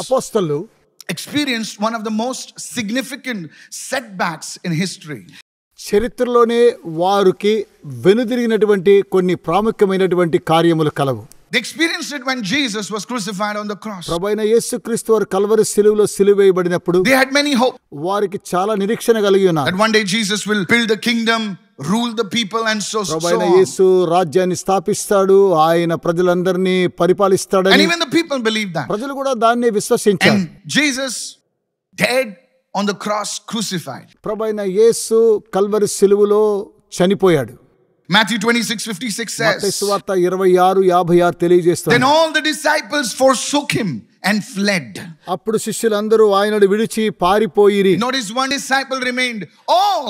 అపోస్తలు experienced one of the most significant setbacks in history. చరిత్రలోనే వారికి వెనుదిరిగినటువంటి కొన్ని ప్రాముఖ్యమైనటువంటి కార్యములు కలవు. They experienced it when Jesus was crucified on the cross. ప్రభువైన యేసుక్రీస్తు వారు కల్వరి శిలువలో సిలువేయబడినప్పుడు They had many hope వారికి చాలా నిరీక్షణ కలిగి ఉన్నారు. that one day Jesus will build the kingdom, rule the people, and so ప్రభువైన on. యేసు రాజ్యాన్ని స్థాపిస్తాడు, ఆయన ప్రజలందరినీ పరిపాలిస్తాడని. And even the people believed that. ప్రజలు కూడా దాన్ని విశ్వసించారు. And Jesus dead on the cross, crucified. ప్రభువైన యేసు కల్వరి శిలువలో చనిపోయాడు. Matthew 26:56 మత్తయి says, సువార్త 26:56 తెలియజేస్తుంది. then all the disciples forsook him and fled. అప్పుడు శిష్యులందరూ ఆయనను విడిచి పారిపోయిరి. Notice one disciple remained. All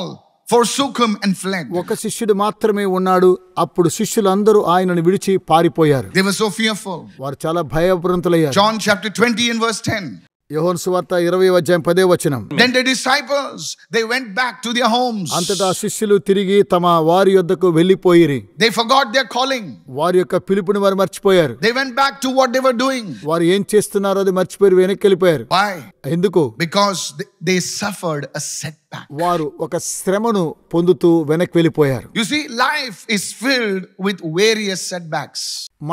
forsook him and fled. ఒక శిష్యుడు మాత్రమే ఉన్నాడు. అప్పుడు శిష్యులందరూ ఆయనను విడిచి పారిపోయారు. They were so fearful. వారు చాలా భయభ్రాంతులయ్యారు. John chapter 20 and verse 10. యోహాను సువార్త 20:10. Then the disciples, they went back to their homes. అంతటా శిష్యులు తిరిగి తమ వారి యొద్దకు వెళ్ళిపోయిరి. They forgot their calling. వారి యొక్క పిలుపుని వారు మర్చిపోయారు. They went back to what they were doing. వారు ఏం చేస్తున్నారో అది మర్చిపోయి వెనక్కి వెళ్ళిపోయారు. Why? ఎందుకు? Because they suffered a setback. వారు ఒక శ్రమను పొందుతూ వెనక్కి వెళ్ళిపోయారు. You see, life is filled with various setbacks.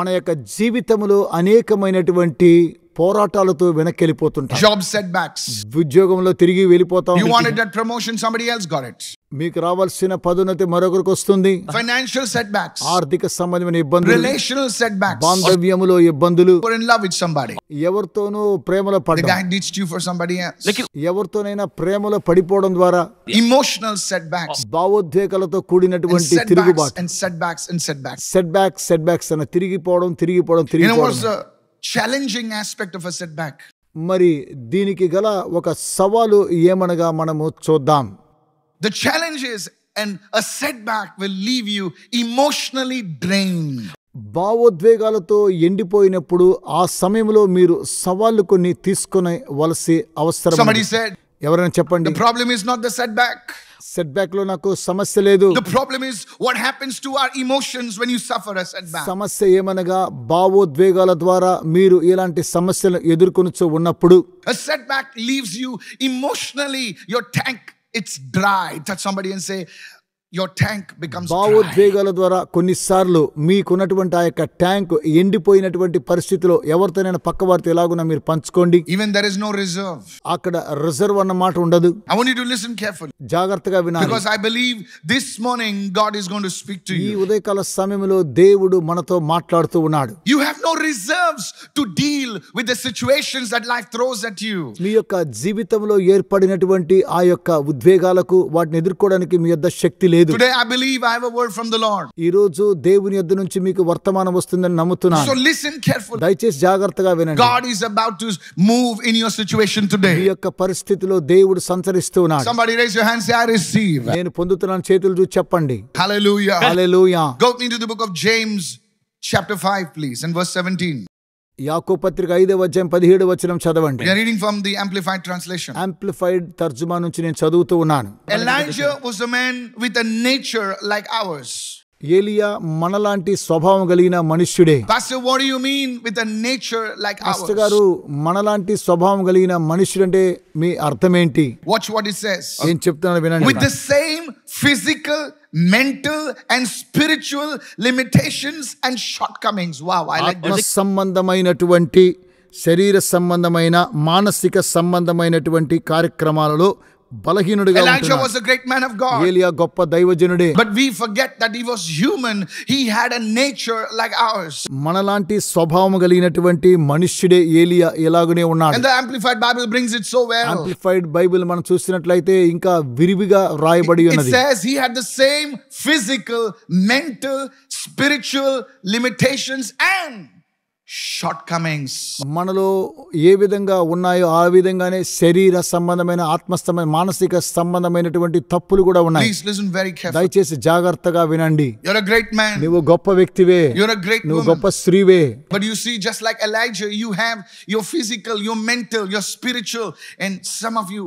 మన యొక్క జీవితంలో అనేకమైనటువంటి పోరాటాలతో వెనక్కి వెళ్ళిపోతుంటాం. Job setbacks. ఉద్యోగంలో తిరిగి వెళ్ళిపోతాం. You wanted that promotion, somebody else got it. మీకు రావాల్సిన పదోన్నతి మరొకరికి వస్తుంది. Financial setbacks. ఆర్థిక సంబంధమైన ఇబ్బందులు, Relational setbacks. బాంధవ్యములో ఇబ్బందులు, You were in love with somebody. ఎవరితోనూ ప్రేమలో The పడడం, guy ditched you for somebody else. ఎవరితోనైనా ప్రేమలో పడిపోవడం ద్వారా Emotional setbacks. భావోద్వేగాలతో And కూడినటువంటి setbacks తిరుగుబాటు, and setbacks and setbacks. Setbacks అన్న తిరిగిపోవడం. What's the challenging aspect of a setback? మరి దీనికి గల ఒక సవాలు ఏమనగా మనము చూద్దాం. The challenge is, and a setback will leave you emotionally drained. భావోద్వేగాలతో ఎండిపోయినప్పుడు ఆ సమయంలో మీరు సవాళ్ళు కొన్ని తీసుకొనవలసి అవసరం. Somebody said, ఎవరైనా చెప్పండి, the problem is not the setback. Set back లో నాకు సమస్య లేదు. The problem is what happens to our emotions when you suffer a setback. సమస్య ఏమనగా భావోద్వేగాల ద్వారా మీరు ఇలాంటి సమస్యలు ఎదుర్కొనుచూ ఉన్నప్పుడు A setback leaves you emotionally, your tank, it's dry. Touch somebody and say, your tank becomes dry. భావోద్వేగాల ద్వారా కొన్నిసార్లు మీకున్నటువంటి ఆ యొక్క ట్యాంక్ ఎండిపోయినటువంటి పరిస్థితిలో ఎవరితోనైనా పక్క వారితో ఎలాగున్నా మీరు పంచుకోండి. Even there is no reserve. అక్కడ రిజర్వ్ అన్న మాట ఉండదు. I want you to listen carefully. జాగ్రత్తగా వినాలి. Because I believe this morning God is going to speak to ఈ you. ఉదయకాల సమయంలో దేవుడు మనతో మాట్లాడుతూ ఉన్నాడు. You have no reserves to deal with the situations that life throws at you. మీ యొక్క జీవితంలో ఏర్పడినటువంటి ఆ యొక్క ఉద్వేగాలకు వాటిని ఎదుర్కోవడానికి మీ యొద్ద శక్తి లేదు. Today I believe I have a word from the Lord. ఈ రోజు దేవుని యొద్ద నుంచి మీకు వర్తమానం వస్తుందని నమ్ముతున్నాను. So listen carefully. దయచేసి జాగ్రత్తగా వినండి. God is about to move in your situation me today. యొక్క పరిస్థితిలో దేవుడు సంచరిస్తూ ఉన్నాడు. Somebody raise your hand, say I receive. నేను పొందుతున్నాను, చేతులు చూసి చెప్పండి. Hallelujah. Hallelujah. Go with me to the book of James chapter 5 please and verse 17. యాకోబు పత్రిక 5:17 చదవండి. We are reading from the Amplified translation. Amplified తర్జుమా నుంచి నేను చదువుతూ ఉన్నాను. Elijah was a man with a nature like ours. ఏలియా మనలాంటి స్వభావం కలిగిన మనుష్యుడే. Pastor, what do you mean with a nature like ours? Pastor గారు, మనలాంటి స్వభావం కలిగిన మనుష్యుడంటే మీ అర్థం ఏంటి? Watch what it says. ఏం చెప్తున్నాను వినండి. With the same physical, mental and spiritual limitations and shortcomings. Wow, I like ఆత్మ this. సంబంధమైనటువంటి, శరీర సంబంధమైన, మానసిక సంబంధమైనటువంటి కార్యక్రమాలలో బలహీనుడిగా Elijah ఉంటున్నాడు. was a great man of God. ఏలియా గొప్ప దైవజనుడే. But we forget that he was human. He had a nature like ours. మనలాంటి స్వభావం కలిగినటువంటి మనుష్యుడే ఏలియా, ఎలాగనే ఉన్నాడు. And the Amplified Bible brings it so well. Amplified Bible మనం చూసినట్లయితే ఇంకా విరివిగా రాయబడి It ఉన్నది. says he had the same physical, mental, spiritual limitations and shortcomings. మనలో ఏ విధంగా ఉన్నాయో ఆ విధంగానే శరీర సంబంధమైన, ఆత్మస్థమైన, మానసిక సంబంధమైనటువంటి తప్పులు కూడా ఉన్నాయి. Please listen very carefully. దయచేసి జాగ్రత్తగా వినండి. You're a great man. నువ్వు గొప్ప వ్యక్తివే, You're a great నువ్వు woman. గొప్ప స్త్రీవే. But you see, just like Elijah, you have your physical, your mental, your spiritual, and some of you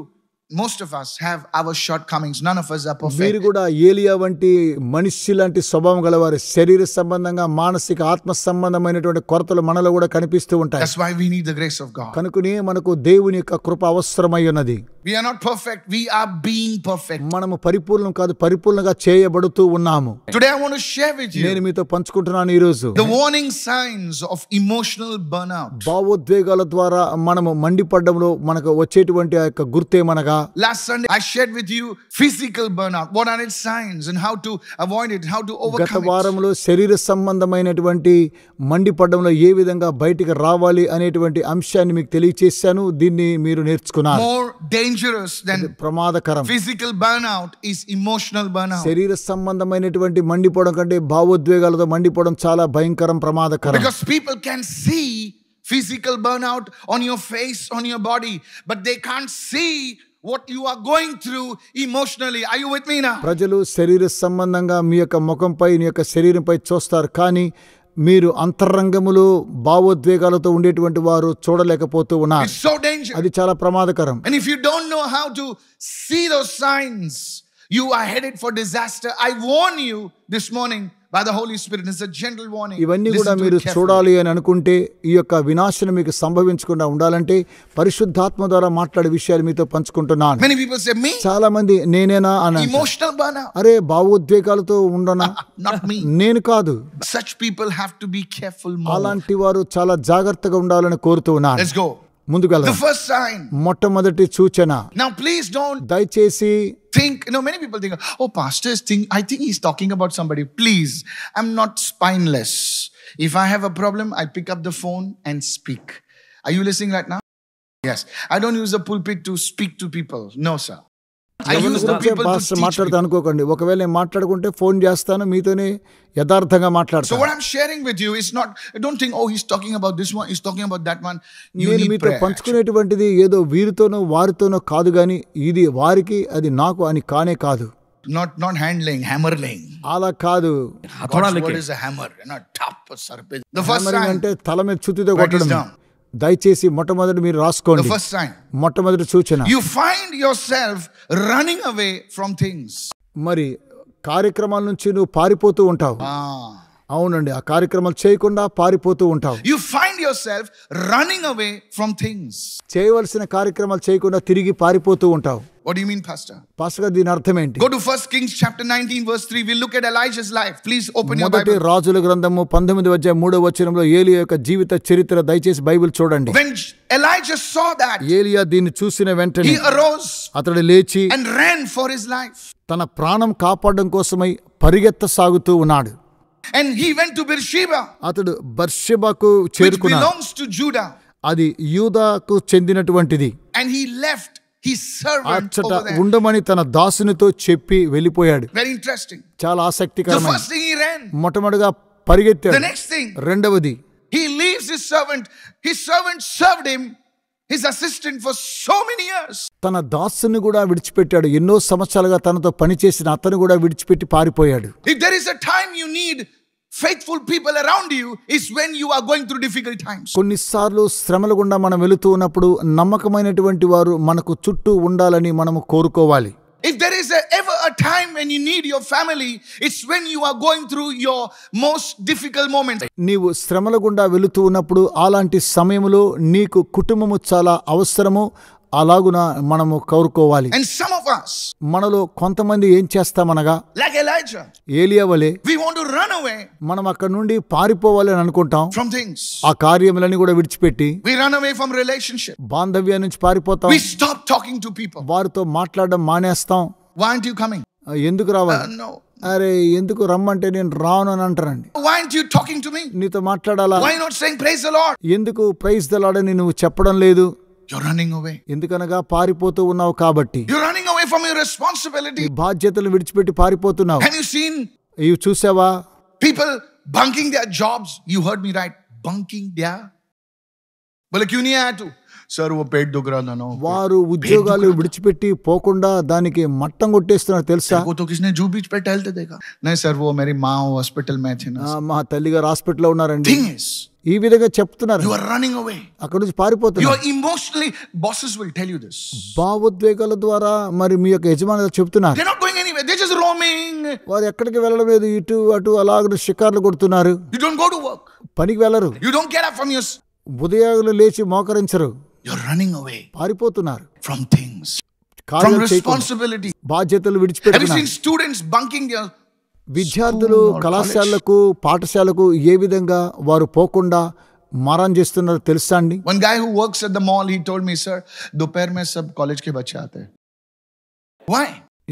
most of us have our shortcomings. None of us are మీరు perfect. కూడా ఏలియా వంటి మనిషి లాంటి స్వభావం గలవారు. శరీర సంబంధంగా మానసిక ఆత్మ సంబంధమైనటువంటి కొరతలు మనలో కూడా కనిపిస్తూ ఉంటాయి. That's why we need the grace of God. కనుకనే మనకు దేవుని యొక్క కృప అవసరమై ఉన్నది. We are not perfect. We are being perfect. మనము పరిపూర్ణం కాదు, పరిపూర్ణంగా చేయబడుతూ ఉన్నాము. Today I want to share with you నేను మీతో పంచుకుంటున్నాను ఈ రోజు the warning signs of emotional burnout. భావోద్వేగాల ద్వారా మనము మండిపడ్డంలో మనకు వచ్చేటువంటి ఆ యొక్క గుర్తేమనగా, Last Sunday I shared with you physical burnout. What are its signs and how to avoid it, how to గత overcome it. వారంలో శరీర సంబంధమైనటువంటి మండిపడ్డంలో ఏ విధంగా బయటికి రావాలి అనేటువంటి అంశాన్ని మీకు తెలియచేశాను. దీన్ని మీరు నేర్చుకున్నారు. More dangerous than ప్రమాదకరం. physical burnout is emotional burnout. శరీర సంబంధమైనటువంటి మండిపోవడం కంటే భావోద్వేగాలతో మండిపోవడం చాలా భయంకరం, ప్రమాదకరం. Because people can see physical burnout on your face, on your body, but they can't see what you are going through emotionally. Are you with me now? ప్రజలు శరీర సంబంధంగా మీ యొక్క ముఖంపై, మీ యొక్క శరీరంపై చూస్తారు, కానీ మీరు అంతరంగములో భావోద్వేగాలతో ఉండేటువంటి వారు చూడలేకపోతూ ఉన్నారు. It's so dangerous. అది చాలా ప్రమాదకరం. And if you don't know how to see those signs, you are headed for disaster. I warn you this morning by the Holy Spirit. It's a gentle warning. ఇవన్నీ కూడా Listen to మీరు it carefully. చూడాలి అని అనుకుంటే, ఈ యొక్క వినాశనం మీకు సంభవించకుండా ఉండాలంటే పరిశుద్ధాత్మ ద్వారా మాట్లాడే విషయాలు మీతో పంచుకుంటున్నాను. Many people say, me? చాలా మంది నేనేనా అని, Emotional burnout? అరే భావోద్వేగాలతో ఉండనా? Not me. నేను కాదు. Such people have to be careful more. అలాంటి వారు చాలా జాగ్రత్తగా ఉండాలని కోరుతూ ఉన్నాను. Let's go. ముందుకు The వెళ్దాం. first sign. మొట్టమొదటి సూచన. Now please don't దయచేసి think, many people think, oh, pastor I think he's talking about somebody. Please, I'm not spineless. If I have a problem, I pick up the phone and speak. Are you listening right now? Yes. I don't use the pulpit to speak to people. No, sir. I use the people to teach మాట్లాడుతూ people. అనుకోకండి. ఒకవేళ నేను మాట్లాడుకుంటే phone చేస్తాను, మీతోనే యథార్థంగా So మాట్లాడతాను. what I'm sharing with you is not, don't think, oh, he's talking about this one, he's talking about that one. You నేను need మీతో prayer. పంచుకునేటువంటిది ఏదో వీరితోనో వారితోనో కాదు, గాని ఇది వారికి అది నాకు అని కానే కాదు. Not handling, hammerling. అలా కాదు. God's word is a hammer, not top or sarpe. The first Hammering sign. అంటే తల మీద చుత్తితో Write this కొట్టడం. down. దయచేసి మొట్టమొదటి మీరు The రాసుకోండి. first sign. మొట్టమొదటి సూచన. You find yourself running away from things. మరి కార్యక్రమాల నుంచి నువ్వు పారిపోతూ ఉంటావు. అవునండి, ఆ కార్యక్రమాలు చేయకుండా పారిపోతూ ఉంటావు. You find yourself running away from things. చేయవలసిన కార్యక్రమాలు చేయకుండా తిరిగి పారిపోతూ ఉంటావు. What do you mean, Pastor? Pastor గారు, దీని అర్థం ఏంటి? Go to 1 Kings chapter 19 verse 3. We'll look at Elijah's life. Please open your మొదటి Bible. రాజుల గ్రంథము 19:3 ఏలియా యొక్క జీవిత చరిత్ర దయచేసి బైబిల్ చూడండి. When Elijah saw that, ఏలియా దీన్ని చూసిన వెంటనే he arose అతడు లేచి and ran for his life. తన ప్రాణం కాపాడడం కోసమై పరిగెత్తసాగుతూ ఉన్నాడు. And he went to Beersheba, అతడు బర్షెబాకు which చేరుకున్నాడు. belongs to Judah. అది యూదాకు చెందినటువంటిది. And he left his servant అచ్చట over there. ఉండమని తన దాసునితో చెప్పి వెళ్ళిపోయాడు. Very interesting. చాలా The ఆసక్తికరమైన. first thing he ran. మొట్టమొదటిగా The పరిగెత్తాడు. next thing, రెండవది, he leaves his servant. His servant served him, his assistant, for so many years. తన దాసుని కూడా విడిచిపెట్టాడు. ఎన్నో సంవత్సరాలుగా తనతో పనిచేసిన అతను కూడా విడిచిపెట్టి పారిపోయాడు. If there is a time you need faithful people around you, is when you are going through difficult times. కొన్నిసార్లు శ్రమల గుండా మనం వెళుతూ ఉన్నప్పుడు నమ్మకమైనటువంటి వారు మనకు చుట్టూ ఉండాలని మనము కోరుకోవాలి. If there is ever a time when you need your family, it's when you are going through your most difficult moments. నీవు శ్రమల గుండా వెళుతూ ఉన్నప్పుడు అలాంటి సమయంలో నీకు కుటుంబము చాలా అవసరము. అలాగున మనము కోరుకోవాలి. And some of us, మనలో కొంతమంది ఏం చేస్తామనగా, like Elijah, ఏలియా వలె we want to run away మనం అక్కడి నుండి పారిపోవాలి అని అనుకుంటాం. from things. ఆ కార్యములని కూడా విడిచిపెట్టి We run away from relationship. బాంధవ్యం నుంచి పారిపోతాం. We stop talking to people. వారితో మాట్లాడడం మానేస్తాం. Why aren't you coming? ఎందుకు రావాలి? No. అరే ఎందుకు రమ్మంటే నేను రాను అని అంటారండి. Why aren't you talking to me? నీతో మాట్లాడాలా? Why not saying praise the Lord? ఎందుకు ప్రైజ్ ద లార్డ్ అని నువ్వు చెప్పడం లేదు? You're running away. ఎందుకనగా పారిపోతూ ఉన్నావు కాబట్టి. You're running away from your responsibility. నీ బాధ్యతలు విడిచిపెట్టి పారిపోతున్నావు. Have you seen ఇవి చూసావా? people bunking their jobs? You heard me right. Bunking their. बोले क्यों नहीं आया तू? सर वो पेट दुख रहा था ना. వారు ఉద్యోగాలు విడిచిపెట్టి పోకుండా దానికి మట్టం కొట్టేస్తున్నారు తెలుసా? वो तो किसने जू बीच पे टहलते देखा? नहीं सर वो मेरी माँ हॉस्पिटल में थी ना. మా తల్లిగారు హాస్పిటల్లో ఉన్నారండి. Thing is, ఈ విధంగా చెప్తున్నారు, You are running away. అక్కడ నుంచి You పారిపోతున్నారు. are emotionally, bosses will tell you this. భావోద్వేగాల ద్వారా మరి మీ యొక్క యజమానులు చెప్తున్నారు, They're not going anywhere. They're just roaming. వారు ఎక్కడికి వెళ్ళడం లేదు, ఇటు అటు అలాగ షికార్లు కొడుతున్నారు, You don't go to work. పనికి వెళ్ళరు, You don't get up from your... ఉదయాలు లేచి మోకరించరు, You're running away పారిపోతున్నారు. from things, from కార్యాలు చేయకుండా, responsibility. బాధ్యతలు Have you విడిచిపెడుతున్నారు. seen students bunking their... విద్యార్థులు school or కళాశాలకు పాఠశాలకు ఏ విధంగా వారు పోకుండా మారం చేస్తున్నారో తెలుసా అండి? One guy who works at the mall, he told me, sir, दोपहर में सब कॉलेज के बच्चे आते हैं. Why?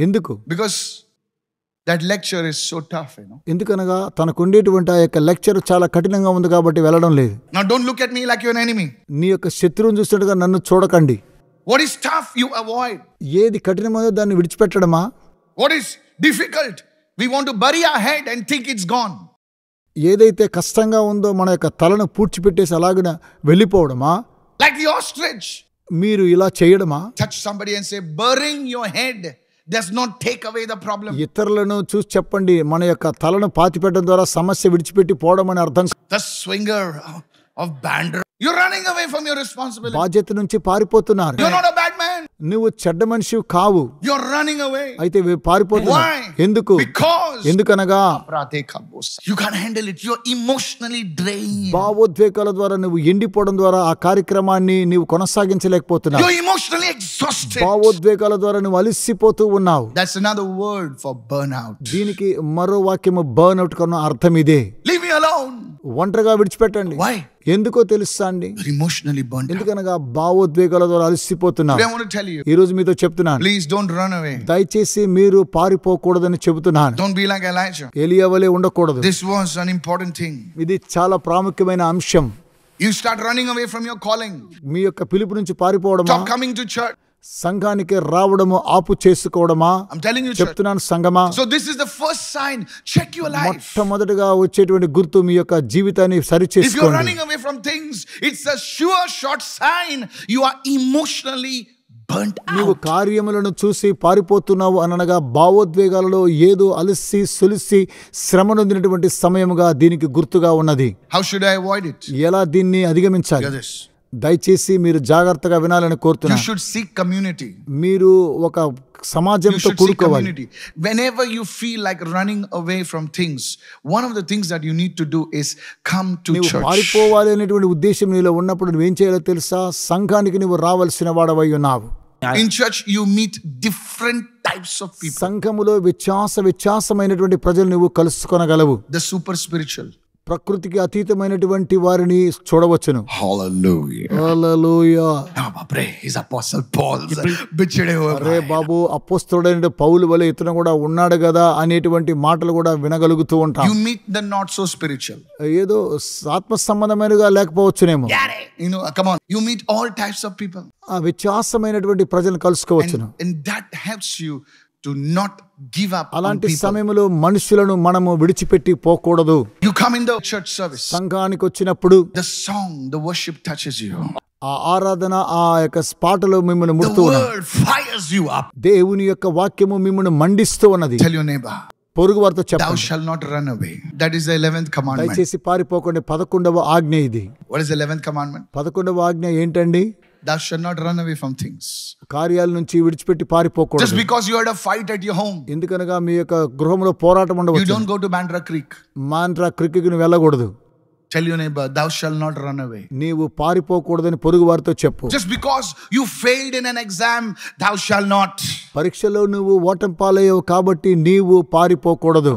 ఎందుకు? Because that lecture is so tough, you know. ఎందుకనగా తనకు ఉండేటువంటి ఆ యొక్క లెక్చర్ చాలా కఠినంగా ఉంది కాబట్టి వెళ్ళడం లేదు. Now don't look at me like you're an enemy. నీ యొక్క శత్రువుని చూసినట్టుగా నన్ను చూడకండి. What is tough, you avoid. ఏది కఠినమో దాన్ని విడిచిపెట్టడమా? What is difficult, we want to bury our head and think it's gone. ఏదైతే కష్టంగా ఉందో మన యొక్క తలను పూడ్చిపెట్టేసి అలాగన వెళ్ళిపోవడమా? Like the ostrich. మీరు ఇలా చేయడమా? Touch somebody and say, burying your head does not take away the problem. ఇతరులను చూసి చెప్పండి, మన యొక్క తలను పాతిపెట్టడం ద్వారా సమస్య విడిచిపెట్టి పోవడం అని అర్థం. The swinger of Bandra. You're running away from your responsibility. బాధ్యత నుంచి పారిపోతున్నారు. You're not a bad man. నువ్వు చెడ్డ మనిషి కావు, You're running away. అయితే పారిపోతున్నావు. Why? ఎందుకు? Because ఎందుకనగా you can't handle it. You're emotionally drained. భావోద్వేగాల ద్వారా నువ్వు ఎండిపోవడం ద్వారా ఆ కార్యక్రమాన్ని నీవు కొనసాగించలేకపోతున్నావు. You're emotionally exhausted. భావోద్వేగాల ద్వారా నువ్వు అలసిపోతూ ఉన్నావు. That's another word for burnout. దీనికి మరో వాక్యము బర్న్అవుట్ కన్నా అర్థం ఇదే. Leave me alone. ఒంటరిగా విడిచిపెట్టండి. Why? ఎందుకో తెలుసా అండి? You're emotionally burnt out. ఎందుకనగా భావోద్వేగాల ద్వారా అలసిపోతున్నావు. Today I want to tell you, ఈ రోజు మీతో చెప్తున్నాను, please don't run away. దయచేసి మీరు పారిపోకూడదని చెబుతున్నాను. Don't be like Elijah. ఎలియా వలె ఉండకూడదు. This was an important thing. ఇది చాలా ప్రాముఖ్యమైన అంశం. You start running away from your calling. మీ యొక్క పిలుపు నుంచి పారిపోవడమా? Stop coming to church. సంఘానికి రావడము ఆపు చేసుకోవడమా? I'm telling you, church. చెప్తున్నాను సంఘమా. So this is the first sign. Check your life. మొట్టమొదటిగా వచ్చేటువంటి గుర్తు మీ యొక్క జీవితాన్ని If you're సరిచేసుకోండి. running away from things, it's a sure short sign you are emotionally burnt నీవు out. కార్యములను చూసి పారిపోతున్నావు అనగా భావోద్వేగాలలో ఏదో అలసి సొలిసి శ్రమ నొందినటువంటి సమయముగా దీనికి గుర్తుగా ఉన్నది. How should I avoid it? ఎలా దీన్ని అధిగమించాలి? Hear this. దయచేసి మీరు జాగ్రత్తగా వినాలని You కోరుతున్నాను. should seek community. మీరు ఒక You సమాజంతో should seek కూడుకోవాలి. community. Whenever you feel like running away from things, one of the things that you need to do is come to నువ్వు church. పారిపోవాలి అనేటువంటి ఉద్దేశం నీలో ఉన్నప్పుడు నువ్వేం చేయాలో తెలుసా? సంఘానికి నువ్వు రావాల్సిన వాడవై ఉన్నావు. In church, you meet different types of people. సంఘములో వ్యత్యాసమైనటువంటి ప్రజలు నువ్వు కలుసుకొనగలవు. The super spiritual. ప్రకృతికి అతీతమైనటువంటి వారిని చూడవచ్చును. Hallelujah. హల్లెలూయా. He's Apostle Paul. అరే బాబు, అపోస్తలుడైన పౌలు వలె ఇతను కూడా ఉన్నాడు కదా అనేటువంటి మాటలు కూడా వినగలుగుతూ ఉంటాం. You meet the not so spiritual. ఏదో ఆత్మ సంబంధమైనగా లేకపోవచ్చునేమో. You know, come on. You meet all types of people. ఆ వ్యత్యాసమైనటువంటి ప్రజలను కలుసుకోవచ్చును. And that helps you to not give up on అలాంటి people. సమయంలో మనుషులను మనము విడిచిపెట్టి పోకూడదు. You come in the church service. సంఘానికి వచ్చినప్పుడు The song, the worship touches you. ఆ ఆరాధన, ఆ యొక్క పాటలు మిమ్మల్ని The ముడుతూ ఉన్నది. word fires you up. దేవుని యొక్క వాక్యము మిమ్మల్ని మండిస్తూ ఉన్నది. Tell your neighbor, పొరుగు వారితో thou చెప్పండి, shalt not run away. That is the 11th commandment. దయచేసి పారిపోకండి. 11వ ఆజ్ఞ ఇది. What is the 11th commandment? 11వ ఆజ్ఞ ఏంటండి? Thou shalt not run away from things. కార్యాల నుంచి విడిచిపెట్టి పారిపోకూడదు. Just because you had a fight at your home, ఎందుకనగా మీ యొక్క గృహంలో పోరాటం you ఉండవచ్చు. don't go to Bandra Creek. మాంట్రా క్రిక్కి వెళ్ళకూడదు. Tell your neighbor, thou shalt not run away. నీవు పారిపోకూడదని పొరుగు వారితో చెప్పు. Just because you failed in an exam, thou shalt not. పరీక్షలో నువ్వు ఓటమి పాలయ్యావు కాబట్టి నీవు పారిపోకూడదు.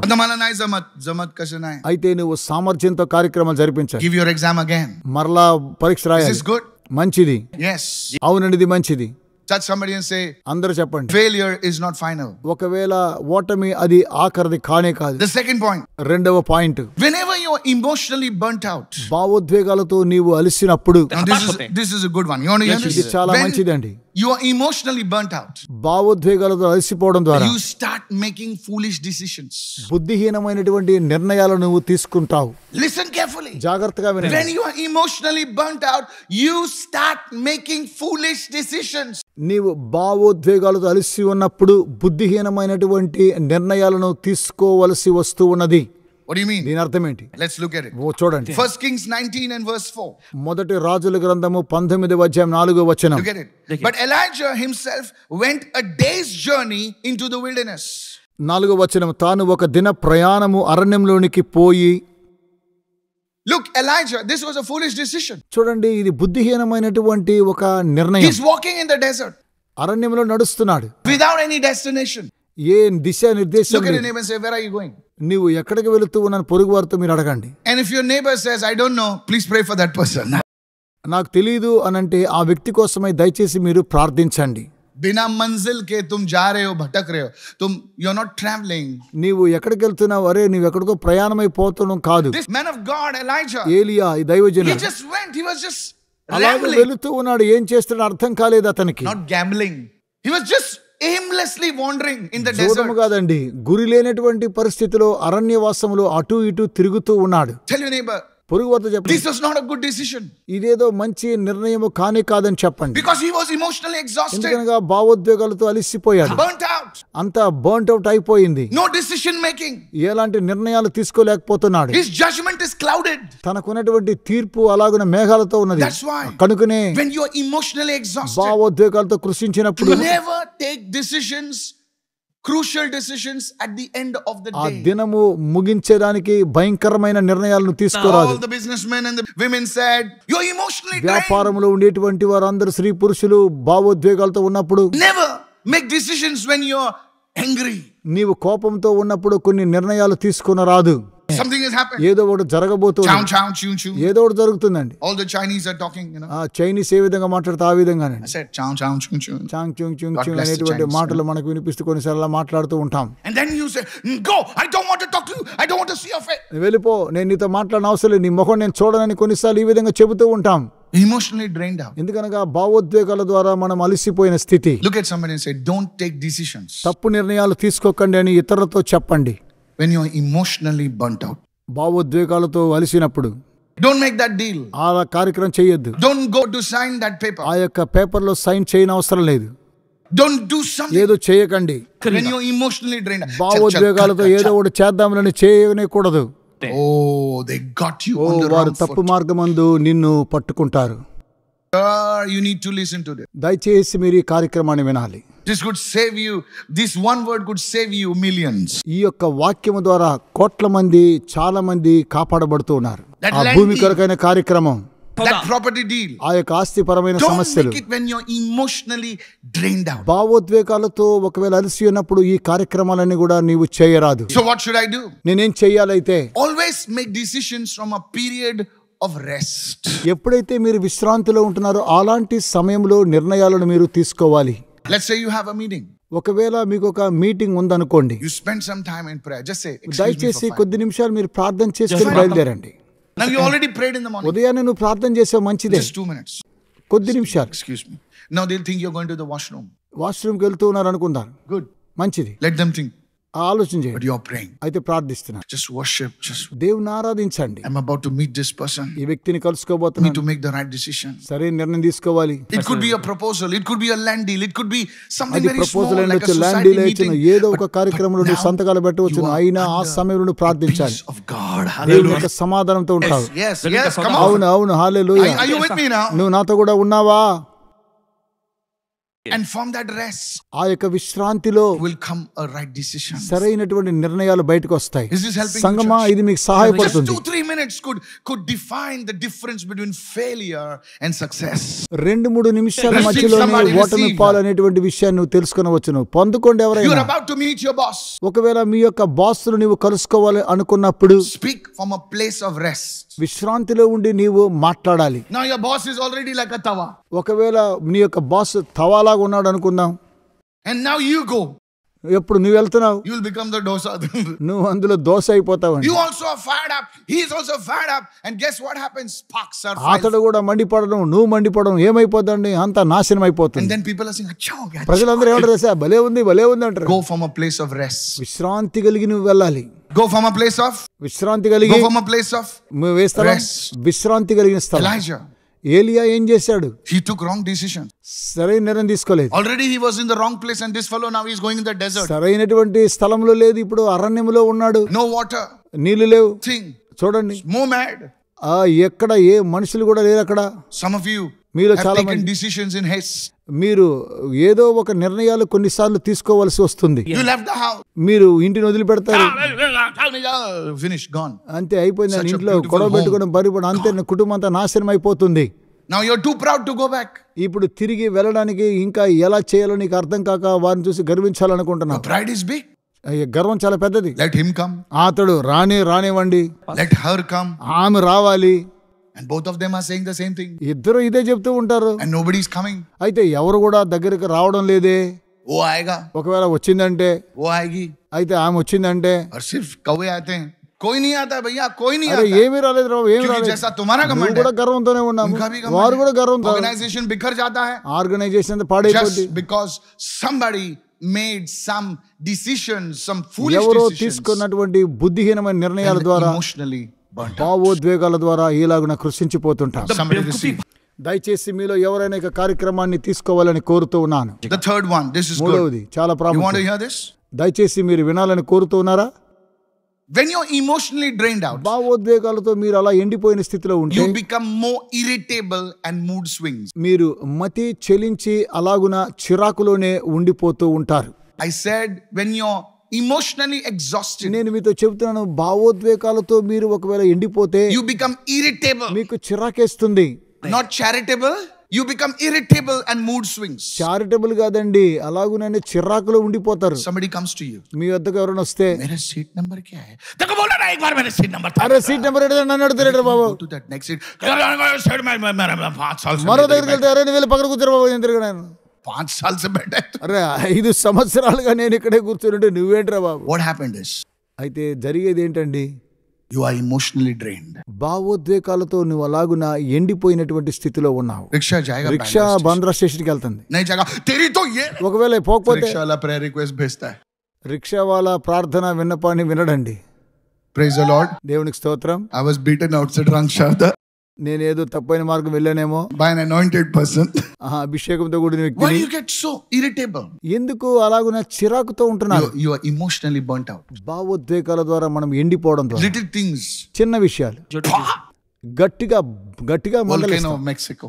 Zamat kashanai. అయితే నువ్వు సామర్థ్యంతో కార్యక్రమాలు జరిపించాలి. Give your exam again. మరలా పరీక్ష This రాయాలి. is good. మంచిది. Yes. అవునండి, ఇది మంచిది. Touch somebody and say, అందరూ చెప్పండి, failure is not final. ఒకవేళ ఓటమి అది ఆఖరిది కానే కాదు. The second point, రెండవ point, whenever you are emotionally burnt out. భావోద్వేగాలతో నీవు అలసినప్పుడు. Now this is a good one. You want to hear ఇది this? చాలా When మంచిదండి. you are emotionally burnt out, భావోద్వేగాలతో అలసిపోవడం ద్వారా you start making foolish decisions. బుద్ధిహీనమైనటువంటి నిర్ణయాలు నువ్వు తీసుకుంటావు. Listen carefully. జాగ్రత్తగా వినండి. When you are emotionally burnt out, you start making foolish decisions. నీవు భావోద్వేగాలతో అలసి ఉన్నప్పుడు బుద్ధిహీనమైనటువంటి నిర్ణయాలను తీసుకోవలసి వస్తూ ఉన్నది. What do you mean? దీని అర్థం ఏంటి? Let's look at it. చూడండి. 1 Kings 19 and verse 4. మొదటి రాజుల గ్రంథము 19:4 Look at it. But Elijah himself went a day's journey into the wilderness. 4 తాను ఒక దిన ప్రయాణము అరణ్యంలోనికి పోయి. Look, Elijah, this was a foolish decision. చూడండి, ఇది బుద్ధిహీనమైనటువంటి ఒక నిర్ణయం. He's walking in the desert అరణ్యంలో నడుస్తున్నాడు without any destination. ఏ దిశా నిర్దేశం Look at your లేదు. neighbor and say, where are you going? నీవు ఎక్కడికి వెళుతూ ఉన్నాను పొరుగు వారితో మీరు అడగండి. And if your neighbor says, I don't know, please pray for that person. నాకు తెలీదు అనంటే ఆ వ్యక్తి కోసమై దయచేసి మీరు ప్రార్థించండి. बिना मंजिल के तुम जा रहे हो, भटक रहे हो, you're not traveling. నీవు ఎక్కడికి వెళ్తున్నావు? అరే నీవు ఎక్కడికో ప్రయాణమైపోతున్నాం కాదు. This man of God, Elijah, ఏలియా ఈ దైవజనుడు he just went. He was just అలాగే rambling, వెళుతూ ఉన్నాడు. ఏం చేస్తున్నాడు అర్థం కాలేదు అతనికి. not gambling. He was just aimlessly wandering in the desert. దూరము కాదండి, గురి లేనటువంటి పరిస్థితిలో అరణ్యవాసములో అటు ఇటు తిరుగుతూ ఉన్నాడు. Tell your neighbor, పొరుగు వారితో చెప్పండి, this was not a good decision. ఇదేదో మంచి నిర్ణయము కానే కాదని చెప్పండి. Because he was emotionally exhausted, ఎందుకనగా భావోద్వేగాలతో అలిసిపోయాడు. burnt out, అంతా బర్న్ట్ అవుట్ అయిపోయింది. no decision making. ఎలాంటి నిర్ణయాలు తీసుకోలేకపోతున్నాడు. His judgment is clouded. తనకున్నటువంటి తీర్పు అలాగున మేఘాలతో ఉన్నది. That's why కనుకనే when you are emotionally exhausted, భావోద్వేగాలతో కృషించినప్పుడు never take decisions, crucial decisions at the end of the ఆ day. దినము ముగించడానికి భయంకరమైన నిర్ణయాలను తీసుకోరాదు. All the businessmen and the women said, you're emotionally drained. వ్యాపారంలో ఉండేటువంటి వారందరూ స్త్రీ పురుషులు భావోద్వేగాలతో ఉన్నప్పుడు Never make decisions when you're angry. నీవు కోపంతో ఉన్నప్పుడు కొన్ని నిర్ణయాలు తీసుకొనరాదు. Something has happened. ఏదో ఒకటి జరగబోతుంది. Chow, chow, chew, chew. ఏదో ఒకటి జరుగుతుందండి. All the Chinese are talking, ఆ చైనీస్ ఏ విధంగా మాట్లాడితే ఆ విధంగానండి. I said, chow, chow, chew, chew. Chang చుంగ్ చుంగ్ God చుంగ్ bless the అనేటువంటి Chinese, మాటలు మనకు వినిపిస్తూ కొన్నిసార్లు మాట్లాడుతూ ఉంటాం. And then you say, go, I don't want to talk to you. I don't want to see your face. వెళ్ళిపో, నేను నీతో మాట్లాడిన అవసరం లేదు, నీ ముఖం నేను చూడనని కొన్నిసార్లు ఈ విధంగా చెబుతూ ఉంటాం. Emotionally drained out. ఎందుకనగా భావోద్వేగాల ద్వారా మనం అలసిపోయిన స్థితి. Look at somebody and say, don't take decisions తప్పు నిర్ణయాలు తీసుకోకండి అని ఇతరులతో చెప్పండి. when you're emotionally burnt out. భావోద్వేగాలతో అలసినప్పుడు Don't make that deal. ఆ కార్యక్రమం చేయొద్దు. Don't go to sign that paper. ఆ యొక్క పేపర్లో సైన్ చేయని అవసరం లేదు. Don't do something ఏదో చేయకండి. when you're emotionally drained. భావోద్వేగాలతో ఏదో ఒకటి చేద్దామని చేయకూడదు. Oh, they got you on the వారు wrong తప్పు foot. మార్గమందు నిన్ను పట్టుకుంటారు. You need to listen to this. దయచేసి మీరు ఈ కార్యక్రమాన్ని వినాలి. This could save you. This one word could save you millions. ఈ యొక్క వాక్యము ద్వారా కోట్ల మంది చాలా మంది కాపాడబడుతూ ఉన్నారు. That ఆ land భూమి deal. కొరకైన కార్యక్రమం, That property deal. ఆ యొక్క ఆస్తిపరమైన Don't సమస్యలు, make it when you're emotionally drained out. భావోద్వేగాలతో ఒకవేళ అలసి ఉన్నప్పుడు ఈ కార్యక్రమాలన్నీ కూడా నీవు చేయరాదు. So what should I do? నేనేం చెయ్యాలైతే, Always make decisions from a period of rest. ఎప్పుడైతే మీరు విశ్రాంతిలో ఉంటున్నారో అలాంటి సమయంలో నిర్ణయాలను మీరు తీసుకోవాలి. Let's say you have a meeting. ఒకవేళ మీకు ఒక మీటింగ్ ఉందనుకోండి, You spend some time in prayer. Just say, excuse me దయచేసి for 5 కొద్ది నిమిషాలు మీరు ప్రార్థన చేసుకుని బయలుదేరండి. Now you already prayed in the morning. ఉదయాన్నే నువ్వు ప్రార్థన చేసావు, మంచిదే. Just 2 minutes. కొద్ది నిమిషాలు. Excuse me. Now they'll think you're going to the washroom. వాష్రూమ్కి వెళ్తూ ఉన్నారు అనుకుంటారు, Good. మంచిది. Let them think. ఆలోచన But చేయండి. you're praying. అయితే ప్రార్థిస్తున్నారు. Just worship. Just, దేవుని ఆరాధించండి. I'm about to meet this person. ఈ వ్యక్తిని Need కలుసుకోబోతున్నాను, to make the right decision. సరైన నిర్ణయం తీసుకోవాలి. It could be a proposal. It could be a land deal. It could be something అది very small proposal like a అయినొచ్చు, land society deal అయిన meeting. ఏదో ఒక But కార్యక్రమంలో నువ్వు now సంతకాలు పెట్టవచ్చు. you are అయినా ఆ under సమయంలో నువ్వు the ప్రార్థించాలి. peace of God. దేవుని Hallelujah. యొక్క సమాధానంతో ఉంటావు. Yes, yes. Come on. అవును అవును, హల్లెలూయా. Are you with me now? నువ్వు నాతో కూడా ఉన్నావా? And from that rest ఆ యొక్క విశ్రాంతిలో will come a right decision. సరైనటువంటి నిర్ణయాలు బయటకు వస్తాయి. Is this helping you, సంగమా, church? ఇది మీకు Just సహాయపడుతుంది. 2-3 minutes could define the difference between failure and success. 2-3 నిమిషాల Receive మధ్యలోనే somebody, ఓటమి receive. పాలు అనేటువంటి విషయాన్ని నువ్వు తెలుసుకొనవచ్చును. పొందుకోండి. You're ఎవరైనా about to meet your boss. ఒకవేళ మీ యొక్క బాస్ను నీవు కలుసుకోవాలి అనుకున్నప్పుడు Speak from a place of rest. విశ్రాంతిలో ఉండి నీవు మాట్లాడాలి. Now your boss is already like a tawa. ఒకవేళ నీ యొక్క బాస్ తవాలాగా ఉన్నాడు అనుకుందాం, And now you go. ఎప్పుడు నువ్వు వెళ్తున్నావు, You'll become the dosa. నువ్వు అందులో దోశ అయిపోతావు. You also are fired up. He is also fired up. And guess what happens? Sparks are అతడు flying. కూడా మండిపడడం, నువ్వు మండిపడడం ఏమైపోతుందండి, అంతా నాశనం And అయిపోతుంది. then people are saying, "Achha ho gaya." ప్రజలందరూ ఏమంటారు తెలుసా? భలే ఉంది భలే ఉంది అంటారు. Go from a place of rest. విశ్రాంతి కలిగి నువ్వు వెళ్ళాలి. Go from a place of విశ్రాంతి కలిగి Go from a place of నువ్వు ఏ స్థలం? Rest. విశ్రాంతి కలిగిన స్థలం. Elijah. ఏలియా ఏం చేశాడు? He took wrong decision. సరైన నిర్ణయం తీసుకోలేదు. Already he was in the wrong place, and this fellow now he's going in the desert. సరైనటువంటి స్థలంలో లేదు, ఇప్పుడు అరణ్యములో ఉన్నాడు. No water. నీళ్లు లేవు. Thing. చూడండి, More mad. ఎక్కడ ఏ మనుషులు కూడా లేరు అక్కడ. Some of you మీలో have చాలా taken మంది decisions in haste. మీరు ఏదో ఒక నిర్ణయాలు కొన్నిసార్లు తీసుకోవాల్సి వస్తుంది. You left the house. మీరు ఇంటిని వదిలిపెడతారు, Finished, gone. అంతే అయిపోయింది. Such a ఇంట్లో beautiful గొడవ home. పెట్టుకోవడం పరిపడం అంతే, కుటుంబం అంతా నాశనం అయిపోతుంది. Now you're too proud to go back. ఇప్పుడు తిరిగి వెళ్ళడానికి ఇంకా ఎలా చేయాలో నీకు అర్థం కాక వారిని చూసి గర్వించాలనుకుంటున్నావు. The pride is big. గర్వం చాలా పెద్దది. Let him come. అతడు రానివ్వండి, Let her come. ఆమె రావాలి. And both of them are saying the same thing. ఇద్దరు ఇదే చెప్తూ ఉంటారు. And nobody's coming. అయితే ఎవరు కూడా దగ్గరికి రావడం లేదే. वो आएगा. ఒకవేళ వచ్చిందంటే, वो आएगी. అయితే ఆమె వచ్చిందంటే, और सिर्फ कौवे आते हैं. कोई नहीं आता भैया, कोई नहीं అరే आता. ఏమీ రాలేదు రావు, ఏమి क्योंकि రాలేదు. जैसा तुम्हारा నువ్వు घमंड కూడా है, గర్వంతోనే ఉన్నాము, उनका भी వారు కూడా घमंड है. గర్వంతో. Organization बिखर जाता है ఆర్గనైజేషన్ అంతా పాడైపోద్ది. just because somebody made some decisions, some foolish ఎవరో decisions, తీసుకున్నటువంటి బుద్ధిహీనమైన నిర్ణయాల and ద్వారా, emotionally burnt out. భావోద్వేగాల ద్వారా ఇలాగున కృషించిపోతుంటాం. Somebody receive. దయచేసి మీలో ఎవరైనా ఈ కార్యక్రమాన్ని తీసుకోవాలని కోరుతూ ఉన్నాను. The third one, this is good. మూడవది చాలా You want to ప్రాముఖ్యం. hear this? దయచేసి మీరు వినాలని కోరుతూ ఉన్నారా? When you're emotionally drained out, భావోద్వేగాలతో మీరు అలా ఎండిపోయిన స్థితిలో ఉంటే you become more irritable and mood swings. మీరు మతి చెలించి అలాగున చిరాకులోనే ఉండిపోతూ ఉంటారు. I said, when you're emotionally exhausted, నేను మీతో చెబుతున్నాను, భావోద్వేగాలతో మీరు ఒకవేళ ఎండిపోతే you become irritable, మీకు చిరాకేస్తుంది. not charitable. You become irritable and mood swings. Charitable కాదండి, అలాగుననే చిరాకులో ఉండిపోతారు. Somebody comes to you. మీ వద్దకు ఎవరైనా వస్తే, मेरा सीट नंबर क्या है? देखो बोला ना एक बार मेरा सीट नंबर था. అరే సీట్ నెంబర్ ఏంటో నన్ను అడుగుతారేంటి బాబు. Go to that next seat. Seat में मेरा 5 साल से మరో దగ్గరికి వెళ్తే, అరే నువ్వు పక్కన కూర్చోరు బాబు, నేను తిరగడాను. 5 साल से बैठा है. అరే 5 సంవత్సరాలుగా నేను ఇక్కడే కూర్చుంటే నువ్వేంట్రా బాబు. What happened is, అయితే జరిగేది ఏంటండి, you are emotionally drained. భావోద్వేగాలతో నువ్వు అలాగున ఎండిపోయినటువంటి స్థితిలో ఉన్నావు. रिक्शा जाएगा, రిక్షా బంద్రా స్టేషన్కి వెళ్తుంది. नहीं जाएगा, तेरी तो ये. ఒకవేళ పోకపోతే रिक्शा वाला prayer request भेजता है. రిక్షా వాళ్ళ ప్రార్థన విన్నపాన్ని వినడండి. Praise the Lord. దేవునికి స్తోత్రం. I was beaten outside Rangsharda నేనేదో తప్పైన మార్గం వెళ్ళానేమో, by an anointed person. అభిషేకంతో కూడిన Why వ్యక్తిని. you get so irritable? ఎందుకు అలాగున చిరాకుతో ఉంటున్నారు? You are emotionally burnt out. భావోద్వేగాల ద్వారా మనం ఎండిపోవడం ద్వారా, Little things. చిన్న విషయాలు గట్టిగా Volcano మందలిస్తాం. of Mexico.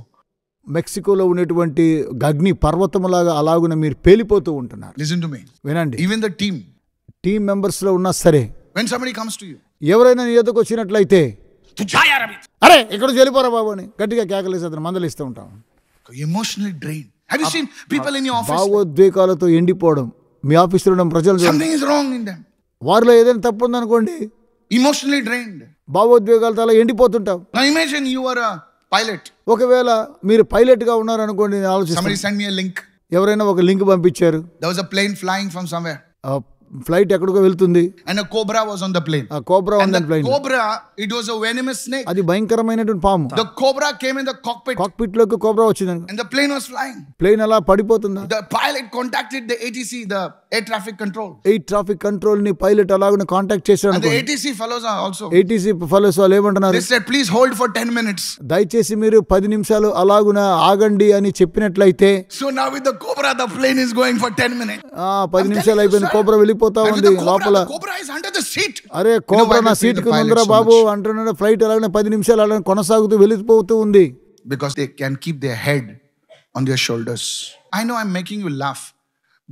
మెక్సికోలో ఉన్నటువంటి అగ్ని పర్వతములాగా అలాగున మీరు పేలిపోతూ ఉంటున్నారు. Listen to me. వినండి, Even the team. Team members లో ఉన్నా సరే, When somebody comes to you, ఎవరైనా నీ ఎదుకు వచ్చినట్లయితే, तू जा यार अभी. అరే ఇక్కడ వెళ్ళిపోరా బాబు అని గట్టిగా కేకలేసి అతను మందలిస్తూ ఉంటాం. Emotionally drained. Have you seen people in your office? భావోద్వేగాలతో ఎండిపోవడం. మీ ఆఫీసులో ఉన్న ప్రజలు చూడండి. Something is wrong in them. వారిలో ఏదైనా తప్పు ఉందనుకోండి, Emotionally drained. భావోద్వేగాలతో అలా ఎండిపోతుంటాం. Now imagine you are a pilot. ఒకవేళ మీరు పైలట్ గా ఉన్నారనుకోండి, నేను Somebody ఆలోచిస్తాను, sent me a link. ఎవరైనా ఒక లింక్ పంపించారు, There was a plane flying from somewhere. Flight ఎక్కడికో వెళ్తుంది, And a cobra was on the plane. ఆ కోబ్రా And ఉందని the plane. cobra, it was a venomous snake. అది భయంకరమైనటువంటి పాము. The cobra came in the cockpit cockpit లోకి cobra వచ్చింది, and the plane was flying. Plane అలా పడిపోతుందా? The pilot contacted the ATC, the air traffic control. Air traffic control ని pilot అలాగనే contact చేశాడు And the అనుకోండి. ATC fellows are also. ATC fellows వాళ్ళు ఏమంటున్నారు, They said, please hold for 10 minutes. దయచేసి మీరు 10 నిమిషాలు అలాగున ఆగండి అని చెప్పినట్లయితే, So now with the cobra, the plane is going for 10 minutes. 10 నిమిషాలు అయిపోయింది, కోబ్రా వెళ్ళిపోతా And with ఉంది the లోపల. cobra is under the seat. అరే You know కోబ్రా why నా they pay సీట్ the కి pilot ఉందిరా so బాబు much? అంటున్నాడు. ఫ్లైట్ అలాగనే 10 నిమిషాలు అలాగే కొనసాగుతూ వెళ్ళిపోతూ ఉంది. Because they can keep their head on their shoulders. I know I'm making you laugh.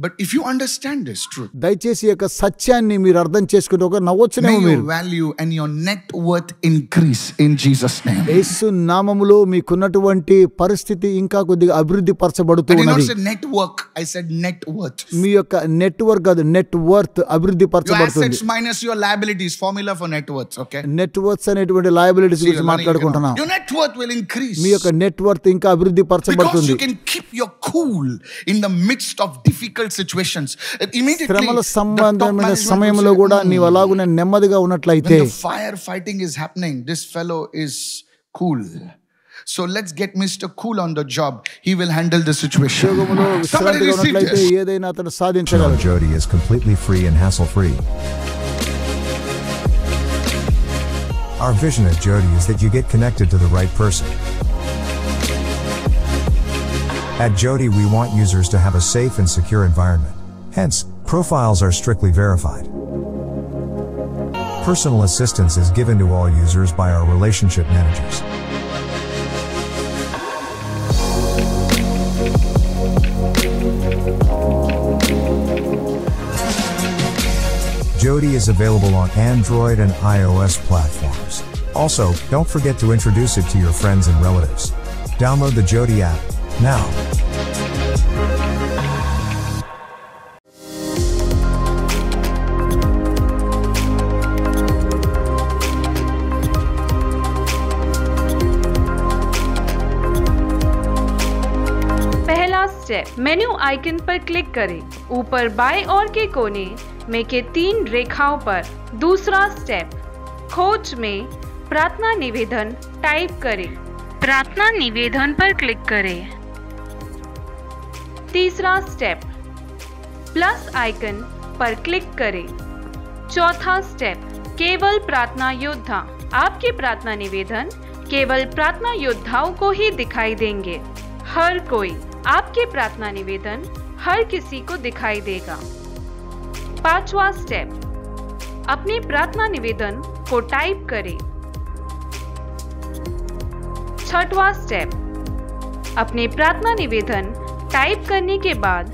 But if you understand this truth, దయచేసి యొక్క సత్యాన్ని మీరు అర్థం చేసుకుంటే ఒక నవ్వొచ్చునేమో may మీరు. your value and your net worth increase in Jesus' name. యేసు నామములో మీకున్నటువంటి పరిస్థితి ఇంకా కొద్దిగా అభివృద్ధి పరచబడుతూ I did not ఉన్నది. say network, I said net worth. మీ యొక్క నెట్వర్క్ కాదు, నెట్ వర్త్ అభివృద్ధి Your పరచబడుతుంది. assets minus your liabilities, formula for net worth, okay? Net worths అనేటువంటి లయబిలిటీస్ See, గురించి you're learning మాట్లాడుకుంటున్నాం. economics. Your net worth will increase. మీ యొక్క net worth ఇంకా అభివృద్ధి Because పరచబడుతుంది. you can keep your cool in the midst of difficult situations. Immediately, శ్రమల the top సంబంధమైన management సమయంలో will say, కూడా నీవు అలాగునే నెమ్మదిగా ఉన్నట్లయితే, when the fire fighting is happening, this fellow is cool. So let's get Mr. Cool on the job. He will handle the situation. ఉద్యోగంలో Somebody విశ్రాంతిగా receive ఉన్నట్లయితే this. ఏదైనా అతను John సాధించగలడు. Jody is completely free and hassle-free. Our vision at Jody is that you get connected to the right person. At Jody, we want users to have a safe and secure environment. Hence, profiles are strictly verified. Personal assistance is given to all users by our relationship managers. Jodi is available on Android and iOS platforms. Also, don't forget to introduce it to your friends and relatives. Download the Jodi app now. पहला step, menu icon पर click करें। ऊपर बाएं ओर के कोने में के 3 रेखाओं पर। दूसरा स्टेप, खोज में प्रार्थना निवेदन टाइप करें। प्रार्थना निवेदन पर क्लिक करें। तीसरा स्टेप, प्लस आइकन पर क्लिक करें। चौथा स्टेप, केवल प्रार्थना योद्धा। आपके प्रार्थना निवेदन केवल प्रार्थना योद्धाओं को ही दिखाई देंगे। हर कोई, आपके प्रार्थना निवेदन हर किसी को दिखाई देगा। पांचवा स्टेप, अपने प्रार्थना निवेदन को टाइप करें। छठवां स्टेप, अपने प्रार्थना निवेदन टाइप करने के बाद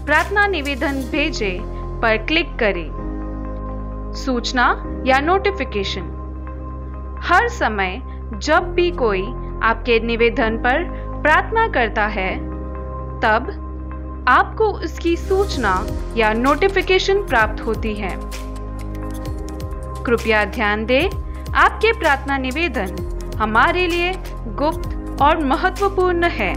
प्रार्थना निवेदन भेजें पर क्लिक करें। सूचना या नोटिफिकेशन, हर समय जब भी कोई आपके निवेदन पर प्रार्थना करता है तब आपको उसकी सूचना या नोटिफिकेशन प्राप्त होती है। कृपया ध्यान दें, आपके प्रार्थना निवेदन हमारे लिए गुप्त और महत्वपूर्ण है।